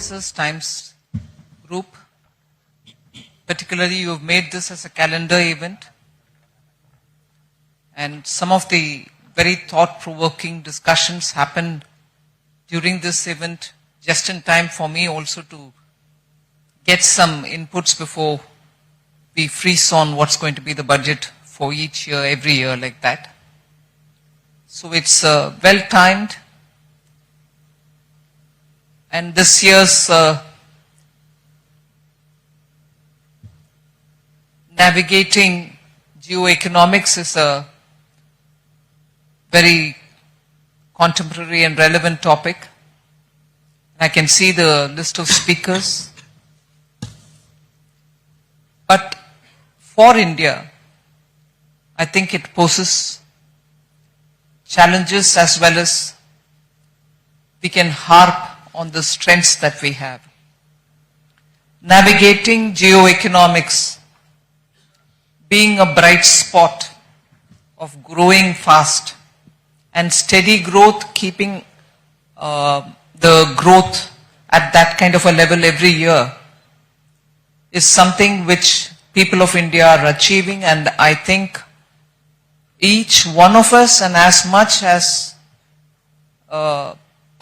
organizers, Times Group. Particularly, you have made this as a calendar event. And some of the very thought-provoking discussions happened during this event, just in time for me also to get some inputs before we freeze on what's going to be the budget for each year, every year like that. So it's well-timed. And this year's navigating geoeconomics is a very contemporary and relevant topic. I can see the list of speakers. But for India, I think it poses challenges as well as we can harp on the strengths that we have. Navigating geoeconomics, being a bright spot of growing fast and steady growth, keeping the growth at that kind of a level every year is something which people of India are achieving, and I think each one of us, and as much as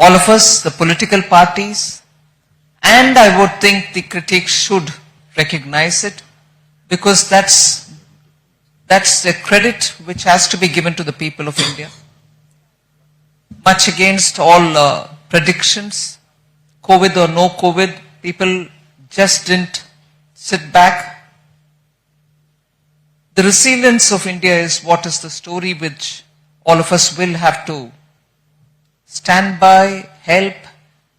all of us, the political parties, and I would think the critics should recognize it, because that's the credit which has to be given to the people of India. Much against all predictions, COVID or no COVID, people just didn't sit back. The resilience of India is what is the story which all of us will have to stand by, help,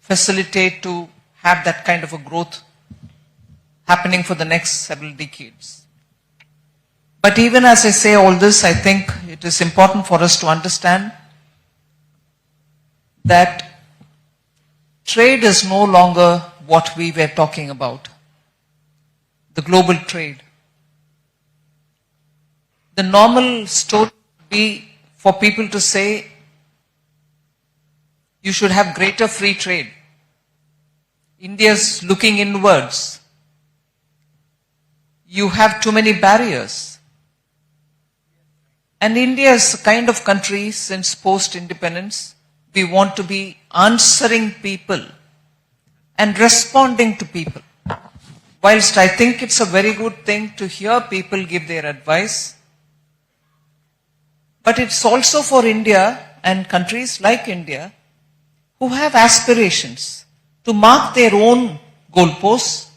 facilitate to have that kind of a growth happening for the next several decades. But even as I say all this, I think it is important for us to understand that trade is no longer what we were talking about. The global trade. The normal story would be for people to say, you should have greater free trade. India's looking inwards. You have too many barriers. And India is the kind of country since post-independence, we want to be answering people and responding to people. Whilst I think it's a very good thing to hear people give their advice, but it's also for India and countries like India who have aspirations to mark their own goalposts,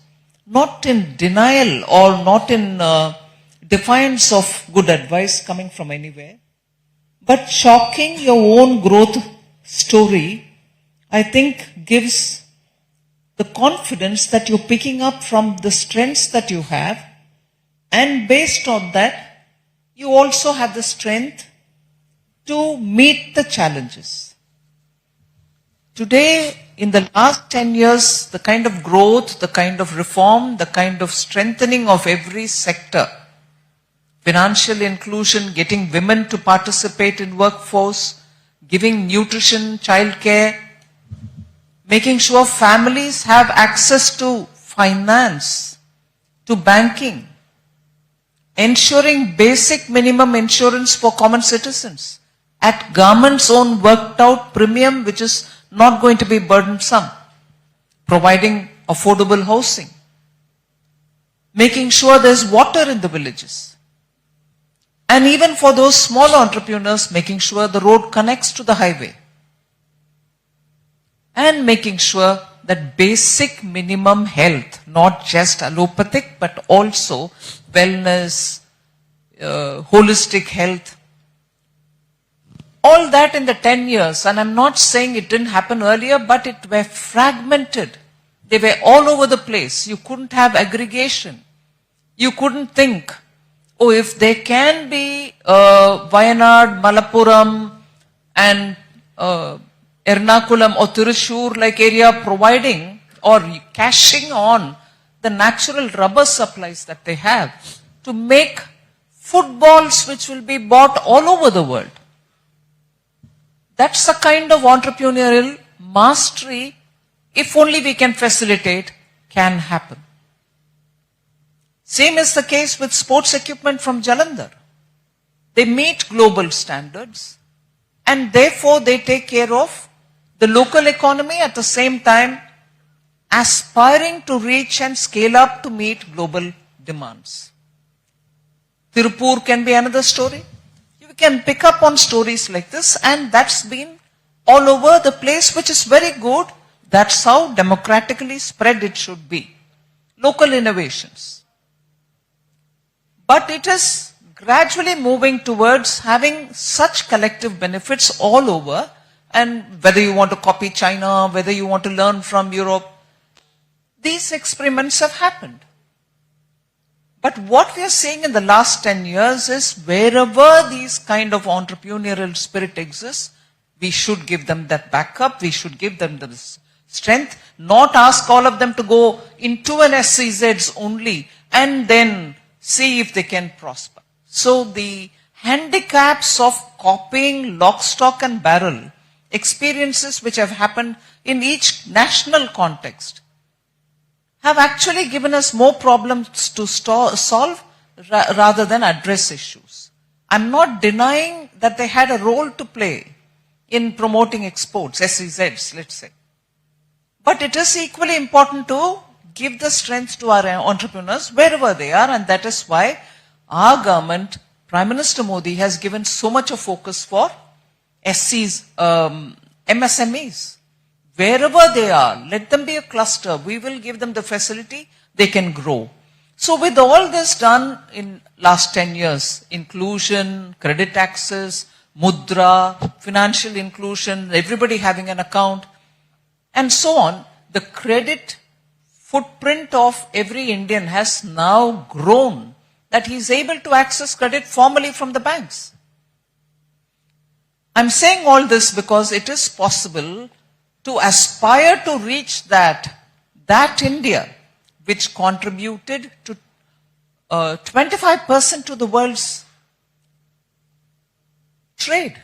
not in denial or not in defiance of good advice coming from anywhere, but chalking your own growth story, I think gives the confidence that you're picking up from the strengths that you have, and based on that, you also have the strength to meet the challenges. Today, in the last 10 years, the kind of growth, the kind of reform, the kind of strengthening of every sector, financial inclusion, getting women to participate in workforce, giving nutrition, childcare, making sure families have access to finance, to banking, ensuring basic minimum insurance for common citizens at government's own worked out premium, which is not going to be burdensome, providing affordable housing, making sure there's water in the villages. And even for those small entrepreneurs, making sure the road connects to the highway. And making sure that basic minimum health, not just allopathic, but also wellness, holistic health. All that in the 10 years, and I'm not saying it didn't happen earlier, but it were fragmented. They were all over the place. You couldn't have aggregation. You couldn't think, oh, if there can be Wayanad, Malappuram and Ernakulam or Thrissur like area providing or cashing on the natural rubber supplies that they have to make footballs which will be bought all over the world. That's the kind of entrepreneurial mastery if only we can facilitate, can happen. Same is the case with sports equipment from Jalandhar. They meet global standards and therefore they take care of the local economy at the same time aspiring to reach and scale up to meet global demands. Tirupur can be another story. You can pick up on stories like this, and that's been all over the place, which is very good. That's how democratically spread it should be. Local innovations. But it is gradually moving towards having such collective benefits all over, and whether you want to copy China, whether you want to learn from Europe, these experiments have happened. But what we are seeing in the last 10 years is wherever these kind of entrepreneurial spirit exists, we should give them that backup, we should give them the strength, not ask all of them to go into an SEZs only and then see if they can prosper. So the handicaps of copying lock, stock and barrel experiences which have happened in each national context have actually given us more problems to solve rather than address issues. I'm not denying that they had a role to play in promoting exports, SEZs, let's say. But it is equally important to give the strength to our entrepreneurs wherever they are, and that is why our government, Prime Minister Modi, has given so much of focus for SCs, MSMEs. Wherever they are, let them be a cluster. We will give them the facility, they can grow. So with all this done in last 10 years, inclusion, credit access, mudra, financial inclusion, everybody having an account, and so on, the credit footprint of every Indian has now grown that he is able to access credit formally from the banks. I'm saying all this because it is possible to aspire to reach that India which contributed to 25% to the world's trade.